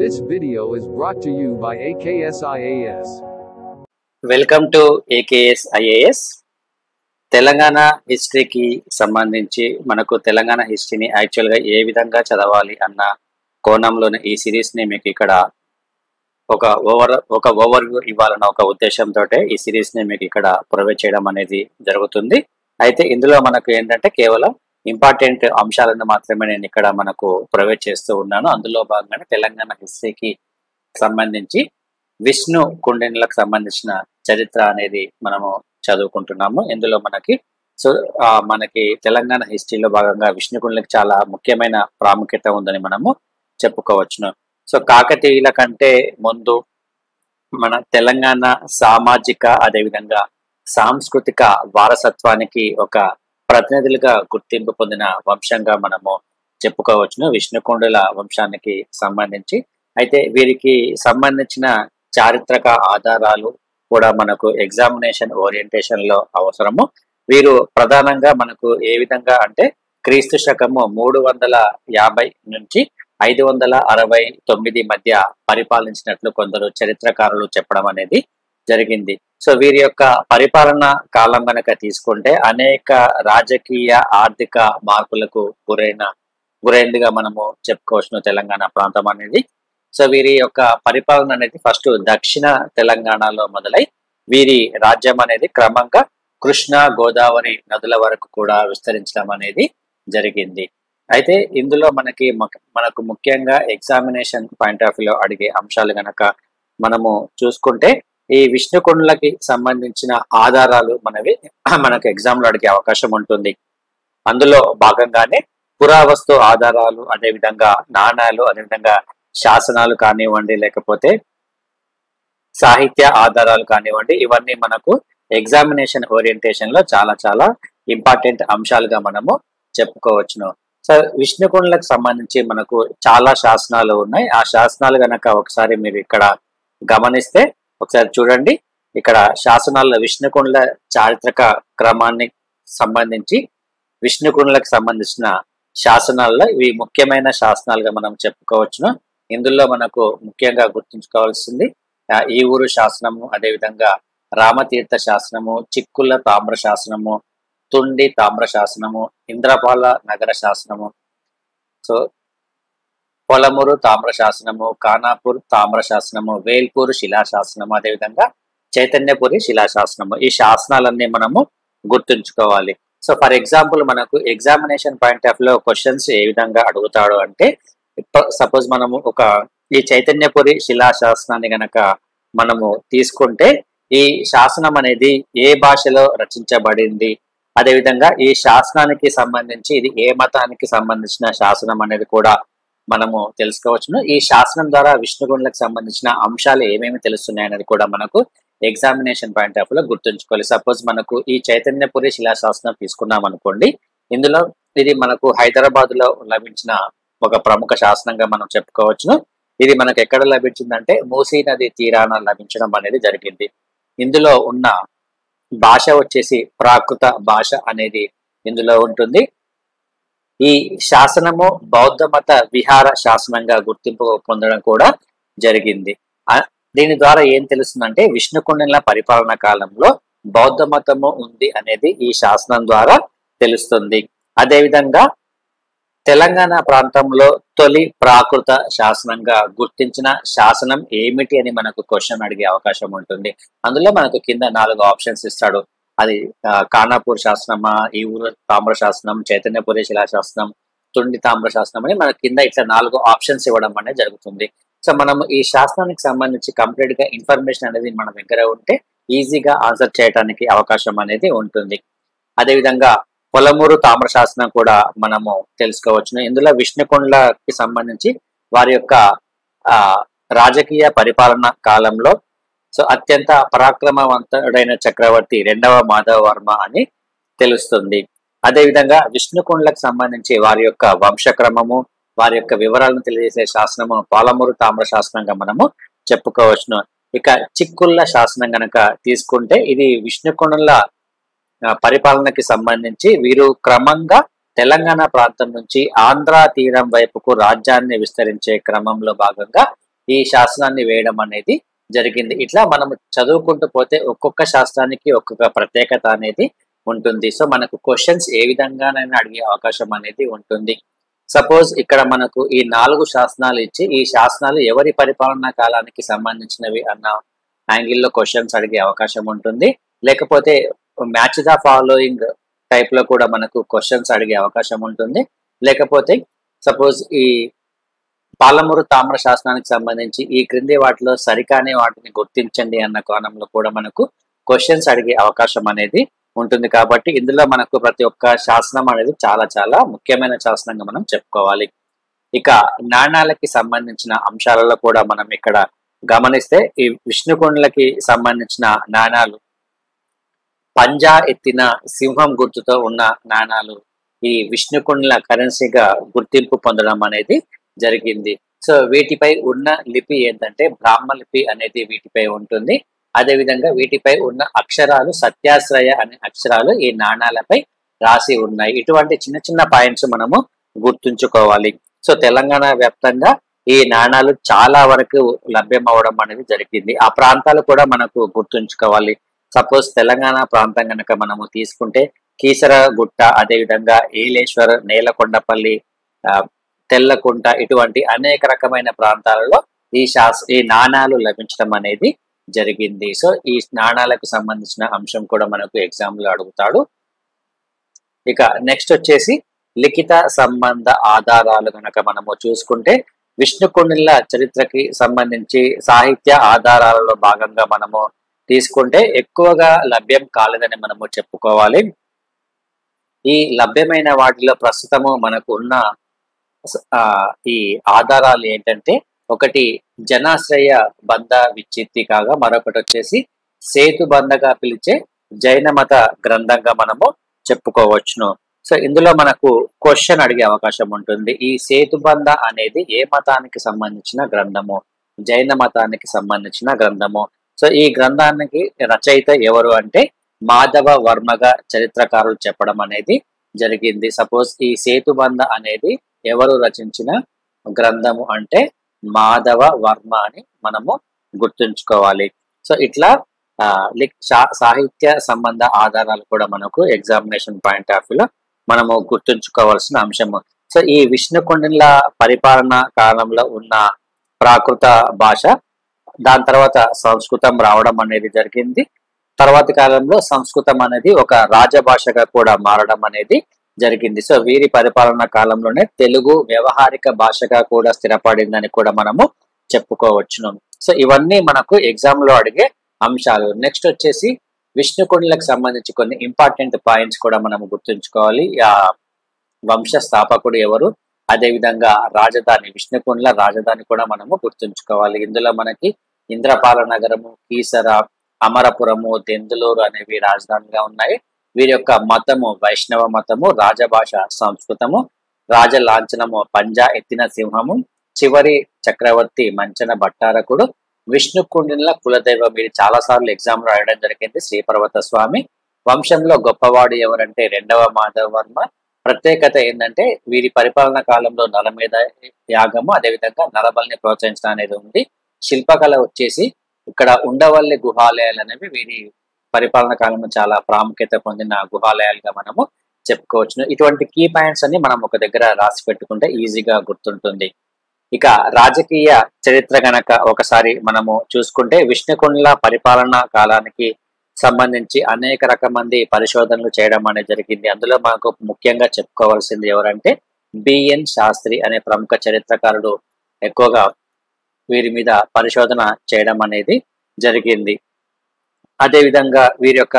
This video is brought to you by AKS IAS. Welcome to AKS IAS. Telangana హిస్టరీకి సంబంధించి మనకు తెలంగాణ హిస్టరీని యాక్చువల్గా ఏ విధంగా చదవాలి అన్న కోణంలోనే ఈ సిరీస్ని మీకు ఇక్కడ ఒక ఓవర్వ్యూ ఇవ్వాలన్న ఒక ఉద్దేశంతో ఈ సిరీస్ని మీకు ఇక్కడ ప్రొవైడ్ చేయడం అనేది జరుగుతుంది. అయితే ఇందులో మనకు ఏంటంటే కేవలం ఇంపార్టెంట్ అంశాలను మాత్రమే నేను ఇక్కడ మనకు ప్రొవైడ్ చేస్తూ ఉన్నాను. అందులో భాగంగానే తెలంగాణ హిస్టరీకి సంబంధించి విష్ణు కుండినులకు సంబంధించిన చరిత్ర అనేది మనము చదువుకుంటున్నాము. ఇందులో మనకి తెలంగాణ హిస్టరీలో భాగంగా విష్ణు కుండిలకు చాలా ముఖ్యమైన ప్రాముఖ్యత ఉందని మనము చెప్పుకోవచ్చును. సో కాకతీయుల కంటే ముందు మన తెలంగాణ సామాజిక అదేవిధంగా సాంస్కృతిక వారసత్వానికి ఒక ప్రతినిధులుగా గుర్తింపు పొందిన వంశంగా మనము చెప్పుకోవచ్చును విష్ణుకుండుల వంశానికి సంబంధించి. అయితే వీరికి సంబంధించిన చారిత్రక ఆధారాలు కూడా మనకు ఎగ్జామినేషన్ ఓరియంటేషన్ లో అవసరము. వీరు ప్రధానంగా మనకు ఏ విధంగా అంటే క్రీస్తు శకము 350 నుంచి 569 మధ్య పరిపాలించినట్లు కొందరు చరిత్రకారులు చెప్పడం అనేది జరిగింది. సో వీరి యొక్క పరిపాలన కాలం కనుక తీసుకుంటే అనేక రాజకీయ ఆర్థిక మార్పులకు గురైందిగా మనము చెప్పుకోవచ్చును తెలంగాణ ప్రాంతం అనేది. సో వీరి యొక్క పరిపాలన అనేది ఫస్ట్ దక్షిణ తెలంగాణలో మొదలై వీరి రాజ్యం అనేది క్రమంగా కృష్ణా గోదావరి నదుల వరకు కూడా విస్తరించడం అనేది జరిగింది. అయితే ఇందులో మనకు ముఖ్యంగా ఎగ్జామినేషన్ పాయింట్ ఆఫ్ వ్యూలో అడిగే అంశాలు గనక మనము చూసుకుంటే ఈ విష్ణుకుండులకి సంబంధించిన ఆధారాలు మనకు ఎగ్జామ్ లో అడిగే అవకాశం ఉంటుంది. అందులో భాగంగానే పురావస్తు ఆధారాలు, అదేవిధంగా నాణాలు, అదేవిధంగా శాసనాలు కానివ్వండి, లేకపోతే సాహిత్య ఆధారాలు కానివ్వండి, ఇవన్నీ మనకు ఎగ్జామినేషన్ ఓరియంటేషన్ లో చాలా చాలా ఇంపార్టెంట్ అంశాలుగా మనము చెప్పుకోవచ్చును. సో విష్ణుకుండులకు సంబంధించి మనకు చాలా శాసనాలు ఉన్నాయి. ఆ శాసనాలు గనక ఒకసారి మీరు ఇక్కడ గమనిస్తే ఒకసారి చూడండి. ఇక్కడ శాసనాల్లో విష్ణుకుండుల చారిత్రక క్రమాన్ని సంబంధించి విష్ణుకుండులకు సంబంధించిన శాసనాల్లో ఇవి ముఖ్యమైన శాసనాలుగా మనం చెప్పుకోవచ్చును. ఇందులో మనకు ముఖ్యంగా గుర్తుంచుకోవాల్సింది ఈ ఊరు శాసనము, అదేవిధంగా రామతీర్థ శాసనము, చిక్కుల తామ్ర శాసనము, తుండి తామ్ర శాసనము, ఇంద్రపాల నగర శాసనము, సో పొలమూరు తామ్ర శాసనము, ఖానాపూర్ తామ్ర శాసనము, వేల్పూర్ శిలాశాసనము, అదేవిధంగా చైతన్యపురి శిలాశాసనము. ఈ శాసనాలన్నీ మనము గుర్తుంచుకోవాలి. సో ఫర్ ఎగ్జాంపుల్ మనకు ఎగ్జామినేషన్ పాయింట్ ఆఫ్ లో క్వశ్చన్స్ ఏ విధంగా అడుగుతాడు అంటే సపోజ్ మనము ఈ చైతన్యపురి శిలాశాసనాన్ని గనక మనము తీసుకుంటే ఈ శాసనం అనేది ఏ భాషలో రచించబడింది, అదేవిధంగా ఈ శాసనానికి సంబంధించి ఇది ఏ మతానికి సంబంధించిన శాసనం అనేది కూడా మనము తెలుసుకోవచ్చును. ఈ శాసనం ద్వారా విష్ణుకుండులకు సంబంధించిన అంశాలు ఏమేమి తెలుస్తున్నాయి అనేది కూడా మనకు ఎగ్జామినేషన్ పాయింట్ ఆఫ్ లో గుర్తుంచుకోవాలి. సపోజ్ మనకు ఈ చైతన్యపురి శిలాశాసనం తీసుకున్నాం అనుకోండి, ఇందులో ఇది మనకు హైదరాబాద్ లో లభించిన ఒక ప్రముఖ శాసనంగా మనం చెప్పుకోవచ్చును. ఇది మనకు ఎక్కడ లభించిందంటే మూసీ నది తీరాన లభించడం అనేది జరిగింది. ఇందులో ఉన్న భాష వచ్చేసి ప్రాకృత భాష అనేది ఇందులో ఉంటుంది. ఈ శాసనము బౌద్ధ మత విహార శాసనంగా గుర్తింపు పొందడం కూడా జరిగింది. దీని ద్వారా ఏం తెలుస్తుందంటే విష్ణుకుండినుల పరిపాలన కాలంలో బౌద్ధ మతము ఉంది అనేది ఈ శాసనం ద్వారా తెలుస్తుంది. అదేవిధంగా తెలంగాణ ప్రాంతంలో తొలి ప్రాకృత శాసనంగా గుర్తించిన శాసనం ఏమిటి అని మనకు క్వశ్చన్ అడిగే అవకాశం ఉంటుంది. అందులో మనకు కింద 4 ఆప్షన్స్ ఇస్తాడు. అది ఖానాపూర్ శాసనమా, ఈ ఊరు తామ్ర శాసనం, చైతన్యపురి శిలాశాసనం, తుండి తామ్ర శాసనం అని మనకు కింద ఇట్లా 4 ఆప్షన్స్ ఇవ్వడం అనేది జరుగుతుంది. సో మనం ఈ శాసనానికి సంబంధించి కంప్లీట్ గా ఇన్ఫర్మేషన్ అనేది మన దగ్గర ఉంటే ఈజీగా ఆన్సర్ చేయడానికి అవకాశం అనేది ఉంటుంది. అదేవిధంగా పొలమూరు తామ్ర శాసనం కూడా మనము తెలుసుకోవచ్చును. ఇందులో విష్ణుకుండులకి సంబంధించి వారి యొక్క రాజకీయ పరిపాలన కాలంలో సో అత్యంత పరాక్రమవంతుడైన చక్రవర్తి 2వ మాధవవర్మ అని తెలుస్తుంది. అదేవిధంగా విష్ణుకుండులకు సంబంధించి వారి యొక్క వంశక్రమము, వారి యొక్క వివరాలను తెలియజేసే శాసనము పాలమూరు తామ్ర శాసనంగా మనము చెప్పుకోవచ్చును. ఇక చిక్కుళ్ళ శాసనం గనక తీసుకుంటే ఇది విష్ణుకుండుల పరిపాలనకి సంబంధించి వీరు క్రమంగా తెలంగాణ ప్రాంతం నుంచి ఆంధ్ర తీరం వైపుకు రాజ్యాన్ని విస్తరించే క్రమంలో భాగంగా ఈ శాసనాన్ని వేయడం అనేది జరిగింది. ఇట్లా మనం చదువుకుంటూ పోతే ఒక్కొక్క శాస్త్రానికి ఒక్కొక్క ప్రత్యేకత అనేది ఉంటుంది. సో మనకు క్వశ్చన్స్ ఏ విధంగానైనా అడిగే అవకాశం అనేది ఉంటుంది. సపోజ్ ఇక్కడ మనకు ఈ 4 శాసనాలు ఇచ్చి ఈ శాసనాలు ఎవరి పరిపాలనా కాలానికి సంబంధించినవి అన్న యాంగిల్లో క్వశ్చన్స్ అడిగే అవకాశం ఉంటుంది. లేకపోతే మ్యాచ్ ద ఫాలోయింగ్ టైప్ లో కూడా మనకు క్వశ్చన్స్ అడిగే అవకాశం ఉంటుంది. లేకపోతే సపోజ్ ఈ పాలమూరు తామ్ర శాసనానికి సంబంధించి ఈ క్రింది వాటిలో సరికాని వాటిని గుర్తించండి అన్న కోణంలో కూడా మనకు క్వశ్చన్స్ అడిగే అవకాశం అనేది ఉంటుంది. కాబట్టి ఇందులో మనకు ప్రతి ఒక్క శాసనం అనేది చాలా చాలా ముఖ్యమైన శాసనంగా మనం చెప్పుకోవాలి. ఇక నాణాలకి సంబంధించిన అంశాలలో కూడా మనం ఇక్కడ గమనిస్తే ఈ విష్ణుకుండలకి సంబంధించిన నాణాలు పంజా ఎత్తిన సింహం గుర్తుతో ఉన్న నాణాలు ఈ విష్ణుకుండల కరెన్సీగా గుర్తింపు పొందడం అనేది జరిగింది. సో వీటిపై ఉన్న లిపి ఏంటంటే బ్రాహ్మ లిపి అనేది వీటిపై ఉంటుంది. అదేవిధంగా వీటిపై ఉన్న అక్షరాలు సత్యాశ్రయ అనే అక్షరాలు ఈ నాణాలపై రాసి ఉన్నాయి. ఇటువంటి చిన్న చిన్న పాయింట్స్ మనము గుర్తుంచుకోవాలి. సో తెలంగాణ వ్యాప్తంగా ఈ నాణాలు చాలా వరకు లభ్యం అవడం అనేది జరిగింది. ఆ ప్రాంతాలు కూడా మనకు గుర్తుంచుకోవాలి. సపోజ్ తెలంగాణ ప్రాంతం కనుక మనము తీసుకుంటే కీసరగుట్ట, అదేవిధంగా ఏలేశ్వర్, నేలకొండపల్లి, తెల్లకుంట ఇటువంటి అనేక రకమైన ప్రాంతాలలో ఈ నాణాలు లభించడం అనేది జరిగింది. సో ఈ నాణాలకు సంబంధించిన అంశం కూడా మనకు ఎగ్జామ్ లో అడుగుతాడు. ఇక నెక్స్ట్ వచ్చేసి లిఖిత సంబంధ ఆధారాలు కనుక మనము చూసుకుంటే విష్ణుకుండిల చరిత్రకి సంబంధించి సాహిత్య ఆధారాలలో భాగంగా మనము తీసుకుంటే ఎక్కువగా లభ్యం కాలేదని మనము చెప్పుకోవాలి. ఈ లభ్యమైన వాటిలో ప్రస్తుతము మనకు ఉన్న ఈ ఆధారాలు ఏంటంటే ఒకటి జనాశ్రయ బంధ విచ్చిత్తి కాగా మరొకటి వచ్చేసి సేతుబంధగా పిలిచే జైన మత గ్రంథంగా మనము చెప్పుకోవచ్చును. సో ఇందులో మనకు క్వశ్చన్ అడిగే అవకాశం ఉంటుంది. ఈ సేతుబంధ అనేది ఏ మతానికి సంబంధించిన గ్రంథము? జైన మతానికి సంబంధించిన గ్రంథము. సో ఈ గ్రంథానికి రచయిత ఎవరు అంటే మాధవ వర్మగా చరిత్రకారులు చెప్పడం అనేది జరిగింది. సపోజ్ ఈ సేతుబంధ అనేది ఎవరు రచించిన గ్రంథము అంటే మాధవ వర్మ అని మనము గుర్తుంచుకోవాలి. సో ఇట్లా సాహిత్య సంబంధ ఆధారాలు కూడా మనకు ఎగ్జామినేషన్ పాయింట్ ఆఫ్ వ్యూలో మనము గుర్తుంచుకోవాల్సిన అంశము. సో ఈ విష్ణుకుండిల పరిపాలన కాలంలో ఉన్న ప్రాకృత భాష, దాని తర్వాత సంస్కృతం రావడం అనేది జరిగింది. తర్వాతి కాలంలో సంస్కృతం అనేది ఒక రాజభాషగా కూడా మారడం అనేది జరిగింది. సో వీరి పరిపాలన కాలంలోనే తెలుగు వ్యవహారిక భాషగా కూడా స్థిరపడిందని కూడా మనము చెప్పుకోవచ్చును. సో ఇవన్నీ మనకు ఎగ్జామ్ లో అడిగే అంశాలు. నెక్స్ట్ వచ్చేసి విష్ణుకుండిలకు సంబంధించి కొన్ని ఇంపార్టెంట్ పాయింట్స్ కూడా మనము గుర్తుంచుకోవాలి. ఆ వంశ స్థాపకుడు ఎవరు, అదేవిధంగా రాజధాని విష్ణుకుండిల రాజధాని కూడా మనము గుర్తుంచుకోవాలి. ఇందులో మనకి ఇంద్రపాల నగరము, కీసర, అమరపురము, దెందులూరు అనేవి రాజధానిగా ఉన్నాయి. వీరి యొక్క మతము వైష్ణవ మతము, రాజభాష సంస్కృతము, రాజలాంఛనము పంజా ఎత్తిన సింహము, చివరి చక్రవర్తి మంచన భట్టారకుడు, విష్ణుకుండిల కులదైవం. వీరు చాలా సార్లు ఎగ్జామ్ లో రాయడం జరిగింది శ్రీపర్వత స్వామి. వంశంలో గొప్పవాడు ఎవరంటే 2వ మాధవ వర్మ. ప్రత్యేకత ఏంటంటే వీరి పరిపాలన కాలంలో నలమేధ యాగము, అదేవిధంగా నరబలిని ప్రోత్సహించడం అనేది ఉంది. శిల్పకళ వచ్చేసి ఇక్కడ ఉండవల్లి గుహాలయాలు అనేవి వీరి పరిపాలన కాలంలో చాలా ప్రాముఖ్యత పొందిన గుహాలయాలుగా మనము చెప్పుకోవచ్చును. ఇటువంటి కీ పాయింట్స్ అన్ని మనం ఒక దగ్గర రాసి పెట్టుకుంటే ఈజీగా గుర్తుంటుంది. ఇక రాజకీయ చరిత్ర గనక ఒకసారి మనము చూసుకుంటే విష్ణుకుండిల పరిపాలన కాలానికి సంబంధించి అనేక రకమంది పరిశోధనలు చేయడం అనేది జరిగింది. అందులో మనకు ముఖ్యంగా చెప్పుకోవాల్సింది ఎవరంటే బిఎన్ శాస్త్రి అనే ప్రముఖ చరిత్రకారుడు ఎక్కువగా వీరి మీద పరిశోధన చేయడం అనేది జరిగింది. అదేవిధంగా వీరి యొక్క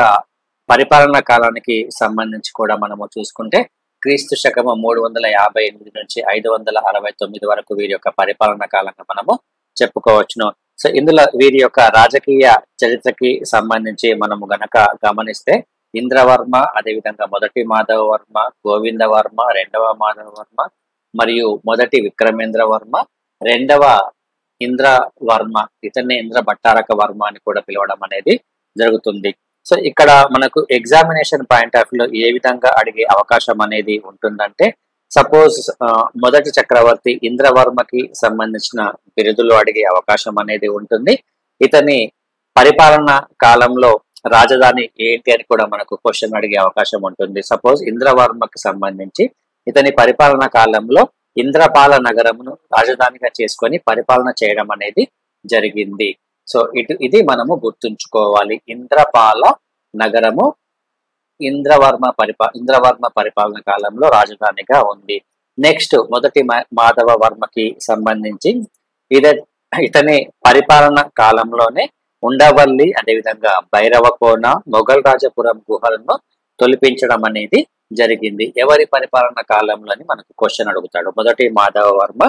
పరిపాలనా కాలానికి సంబంధించి కూడా మనము చూసుకుంటే క్రీస్తు శకము 358 నుంచి 569 వరకు వీరి యొక్క పరిపాలనా కాలంగా మనము చెప్పుకోవచ్చును. సో ఇందులో వీరి యొక్క రాజకీయ చరిత్రకి సంబంధించి మనము గనక గమనిస్తే ఇంద్రవర్మ, అదేవిధంగా మొదటి మాధవ వర్మ, గోవింద వర్మ, 2వ మాధవ వర్మ మరియు మొదటి విక్రమేంద్ర వర్మ, 2వ ఇంద్రవర్మ, ఇతన్ని ఇంద్ర భట్టారక వర్మ అని కూడా పిలవడం అనేది జరుగుతుంది. సో ఇక్కడ మనకు ఎగ్జామినేషన్ పాయింట్ ఆఫ్ వ్యూలో ఏ విధంగా అడిగే అవకాశం అనేది ఉంటుందంటే సపోజ్ మొదటి చక్రవర్తి ఇంద్రవర్మకి సంబంధించిన బిరుదులు అడిగే అవకాశం అనేది ఉంటుంది. ఇతని పరిపాలన కాలంలో రాజధాని ఏంటి అని కూడా మనకు క్వశ్చన్ అడిగే అవకాశం ఉంటుంది. సపోజ్ ఇంద్రవర్మకి సంబంధించి ఇతని పరిపాలన కాలంలో ఇంద్రపాల నగరమును రాజధానిగా చేసుకొని పరిపాలన చేయడం అనేది జరిగింది. సో ఇది మనము గుర్తుంచుకోవాలి. ఇంద్రపాల నగరము ఇంద్రవర్మ పరిపాలన కాలంలో రాజధానిగా ఉంది. నెక్స్ట్ మొదటి మాధవ వర్మకి సంబంధించి ఇతని పరిపాలన కాలంలోనే ఉండవల్లి, అదేవిధంగా భైరవకోన, మొఘల్ రాజపురం గుహలను తొలిపించడం అనేది జరిగింది. ఎవరి పరిపాలన కాలంలో అని మనకు క్వశ్చన్ అడుగుతాడు. మొదటి మాధవ వర్మ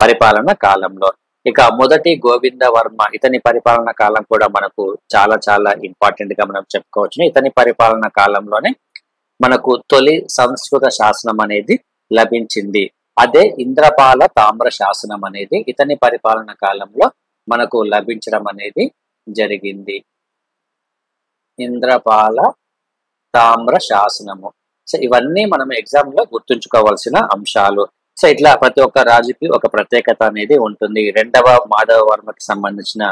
పరిపాలన కాలంలో. ఇక మొదటి గోవింద వర్మ, ఇతని పరిపాలన కాలం కూడా మనకు చాలా చాలా ఇంపార్టెంట్ గా మనం చెప్పుకోవచ్చు. ఇతని పరిపాలన కాలంలోనే మనకు తొలి సంస్కృత శాసనం అనేది లభించింది. అదే ఇంద్రపాల తామ్ర శాసనం అనేది ఇతని పరిపాలన కాలంలో మనకు లభించడం అనేది జరిగింది. ఇంద్రపాల తామ్ర శాసనము. సో ఇవన్నీ మనం ఎగ్జామ్ లో గుర్తుంచుకోవాల్సిన అంశాలు. సో ఇట్లా ప్రతి ఒక్క రాజుకి ఒక ప్రత్యేకత అనేది ఉంటుంది. రెండవ మాధవ వర్మకి సంబంధించిన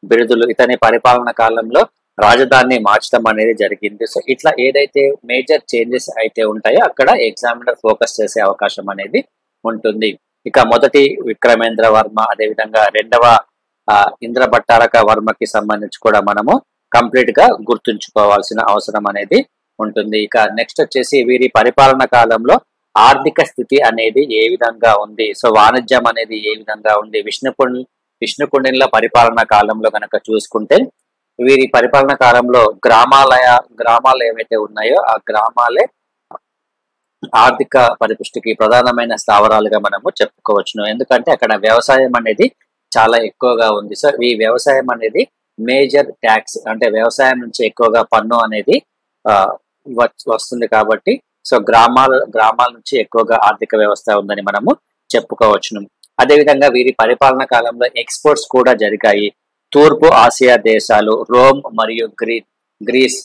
బిరుదులు, ఇతని పరిపాలన కాలంలో రాజధానిని మార్చడం అనేది జరిగింది. సో ఇట్లా ఏదైతే మేజర్ చేంజెస్ అయితే ఉంటాయో అక్కడ ఎగ్జామినర్ ఫోకస్ చేసే అవకాశం అనేది ఉంటుంది. ఇక మొదటి విక్రమేంద్ర వర్మ, అదేవిధంగా రెండవ ఇంద్రభట్టారక వర్మకి సంబంధించి కూడా మనము కంప్లీట్ గా గుర్తుంచుకోవాల్సిన అవసరం అనేది ఉంటుంది. ఇక నెక్స్ట్ వచ్చేసి వీరి పరిపాలన కాలంలో ఆర్థిక స్థితి అనేది ఏ విధంగా ఉంది, సో వాణిజ్యం అనేది ఏ విధంగా ఉంది. విష్ణుకుండిన్ల పరిపాలన కాలంలో కనుక చూసుకుంటే వీరి పరిపాలన కాలంలో గ్రామాలు ఏవైతే ఉన్నాయో ఆ గ్రామాలే ఆర్థిక పరిపుష్టికి ప్రధానమైన స్థావరాలుగా మనము చెప్పుకోవచ్చును. ఎందుకంటే అక్కడ వ్యవసాయం అనేది చాలా ఎక్కువగా ఉంది. సో ఈ వ్యవసాయం అనేది మేజర్ ట్యాక్స్, అంటే వ్యవసాయం నుంచి ఎక్కువగా పన్ను అనేది వస్తుంది కాబట్టి సో గ్రామాల నుంచి ఎక్కువగా ఆర్థిక వ్యవస్థ ఉందని మనము చెప్పుకోవచ్చును. అదేవిధంగా వీరి పరిపాలన కాలంలో ఎక్స్పోర్ట్స్ కూడా జరిగాయి. తూర్పు ఆసియా దేశాలు, రోమ్ మరియు గ్రీస్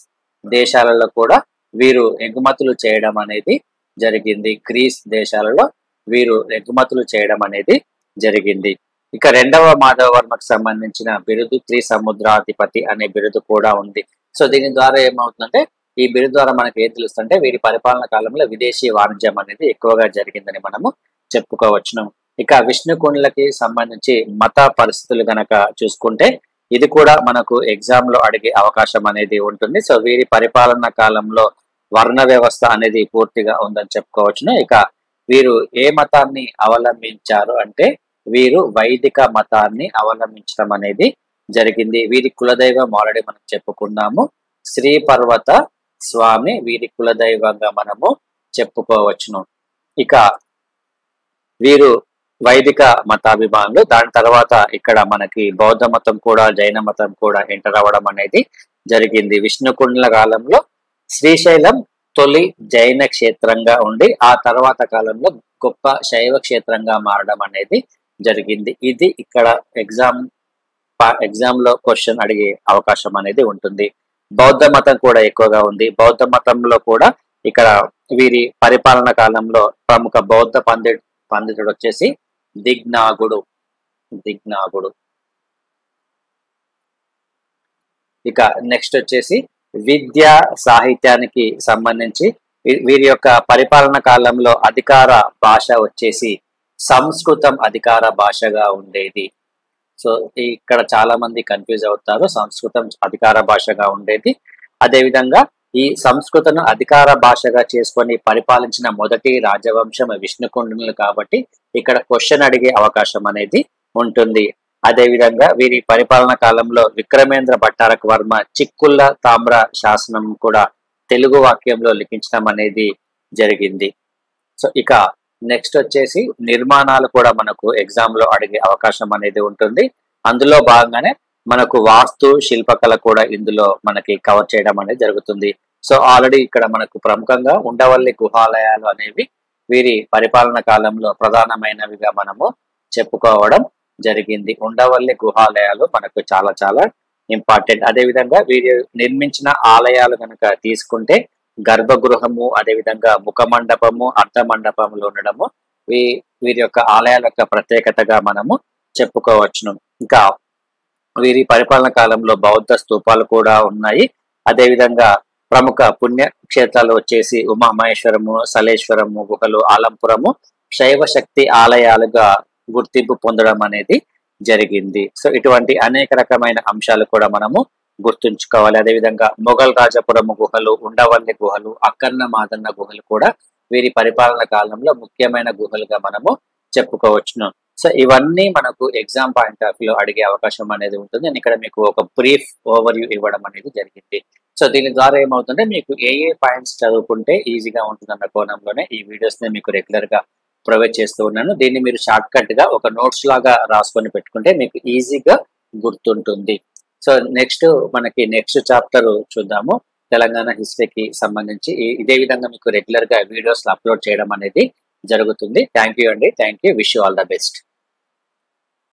దేశాలలో కూడా వీరు ఎగుమతులు చేయడం అనేది జరిగింది. గ్రీస్ దేశాలలో వీరు ఎగుమతులు చేయడం అనేది జరిగింది. ఇక రెండవ మాధవ వర్మకు సంబంధించిన బిరుదు త్రిసముద్రాధిపతి అనే బిరుదు కూడా ఉంది. సో దీని ద్వారా ఏమవుతుందంటే ఈ బిరుదు ద్వారా మనకి ఏం తెలుస్తుంటే వీరి పరిపాలన కాలంలో విదేశీ వాణిజ్యం అనేది ఎక్కువగా జరిగిందని మనము చెప్పుకోవచ్చును. ఇక విష్ణుకుండ్లకి సంబంధించి మత పరిస్థితులు గనక చూసుకుంటే ఇది కూడా మనకు ఎగ్జామ్ లో అడిగే అవకాశం అనేది ఉంటుంది. సో వీరి పరిపాలన కాలంలో వర్ణ వ్యవస్థ అనేది పూర్తిగా ఉందని చెప్పుకోవచ్చును. ఇక వీరు ఏ మతాన్ని అవలంబించారు అంటే వీరు వైదిక మతాన్ని అవలంబించడం అనేది జరిగింది. వీరి కులదైవం ఆల్రెడీ మనం చెప్పుకున్నాము, శ్రీ పర్వత స్వామి వీరి కులదైవంగా మనము చెప్పుకోవచ్చును. ఇక వీరు వైదిక మతాభిమానులు. దాని తర్వాత ఇక్కడ మనకి బౌద్ధ మతం కూడా జైన మతం కూడా ఎంటర్ అవ్వడం అనేది జరిగింది. విష్ణుకుండ్ల కాలంలో శ్రీశైలం తొలి జైన క్షేత్రంగా ఉండి ఆ తర్వాత కాలంలో గొప్ప శైవ క్షేత్రంగా మారడం అనేది జరిగింది. ఇది ఇక్కడ ఎగ్జామ్ లో క్వశ్చన్ అడిగే అవకాశం అనేది ఉంటుంది. బౌద్ధ మతం కూడా ఎక్కువగా ఉంది. బౌద్ధ మతంలో కూడా ఇక్కడ వీరి పరిపాలన కాలంలో ప్రముఖ బౌద్ధ పండితుడు వచ్చేసి దిగ్నాగుడు. ఇక నెక్స్ట్ వచ్చేసి విద్యా సాహిత్యానికి సంబంధించి వీరి యొక్క పరిపాలన కాలంలో అధికార భాష వచ్చేసి సంస్కృతం అధికార భాషగా ఉండేది. సో ఇక్కడ చాలా మంది కన్ఫ్యూజ్ అవుతారు. సంస్కృతం అధికార భాషగా ఉండేది. అదేవిధంగా ఈ సంస్కృతను అధికార భాషగా చేసుకొని పరిపాలించిన మొదటి రాజవంశం విష్ణుకుండినులు కాబట్టి ఇక్కడ క్వశ్చన్ అడిగే అవకాశం అనేది ఉంటుంది. అదేవిధంగా వీరి పరిపాలన కాలంలో విక్రమేంద్ర భట్టారక వర్మ చిక్కుళ్ళ తామ్ర శాసనం కూడా తెలుగు వాక్యంలో లిఖించడం అనేది జరిగింది. సో ఇక నెక్స్ట్ వచ్చేసి నిర్మాణాలు కూడా మనకు ఎగ్జామ్ లో అడిగే అవకాశం అనేది ఉంటుంది. అందులో భాగంగానే మనకు వాస్తు శిల్పకళ కూడా ఇందులో మనకి కవర్ చేయడం అనేది జరుగుతుంది. సో ఆల్రెడీ ఇక్కడ మనకు ప్రముఖంగా ఉండవల్లి గుహాలయాలు అనేవి వీరి పరిపాలన కాలంలో ప్రధానమైనవిగా మనము చెప్పుకోవడం జరిగింది. ఉండవల్లి గుహాలయాలు మనకు చాలా చాలా ఇంపార్టెంట్. అదేవిధంగా వీరు నిర్మించిన ఆలయాలు కనుక తీసుకుంటే గర్భగృహము, అదేవిధంగా ముఖ మండపము, అర్ధ మండపములు ఉండడము వీరి యొక్క ఆలయాల యొక్క ప్రత్యేకతగా మనము చెప్పుకోవచ్చును. ఇంకా వీరి పరిపాలన కాలంలో బౌద్ధ స్తూపాలు కూడా ఉన్నాయి. అదేవిధంగా ప్రముఖ పుణ్యక్షేత్రాలు వచ్చేసి ఉమామహేశ్వరము, సలేశ్వరము గుహలు, ఆలంపురము శైవ శక్తి ఆలయాలుగా గుర్తింపు పొందడం అనేది జరిగింది. సో ఇటువంటి అనేక రకమైన అంశాలు కూడా మనము గుర్తుంచుకోవాలి. అదేవిధంగా మొఘల్ రాజపురము గుహలు, ఉండవల్లి గుహలు, అక్కన్న మాదన్న గుహలు కూడా వీరి పరిపాలన కాలంలో ముఖ్యమైన గుహలుగా మనము చెప్పుకోవచ్చును. సో ఇవన్నీ మనకు ఎగ్జామ్ పాయింట్ ఆఫ్ వ్యూ అడిగే అవకాశం అనేది ఉంటుంది. నేను ఇక్కడ మీకు ఒక బ్రీఫ్ ఓవర్వ్యూ ఇవ్వడం అనేది జరిగింది. సో దీని ద్వారా ఏమవుతుంటే మీకు ఏ పాయింట్స్ చదువుకుంటే ఈజీగా ఉంటుందన్న కోణంలోనే ఈ వీడియోస్ ని మీకు రెగ్యులర్ గా ప్రొవైడ్ చేస్తూ ఉన్నాను. దీన్ని మీరు షార్ట్ కట్ గా ఒక నోట్స్ లాగా రాసుకొని పెట్టుకుంటే మీకు ఈజీగా గుర్తుంటుంది. సో నెక్స్ట్ చాప్టర్ చూద్దాము. తెలంగాణ హిస్టరీకి సంబంధించి ఇదే విధంగా మీకు రెగ్యులర్ గా వీడియోస్ అప్లోడ్ చేయడం అనేది జరుగుతుంది. థ్యాంక్ యూ అండి. Thank you. Wish you all the best.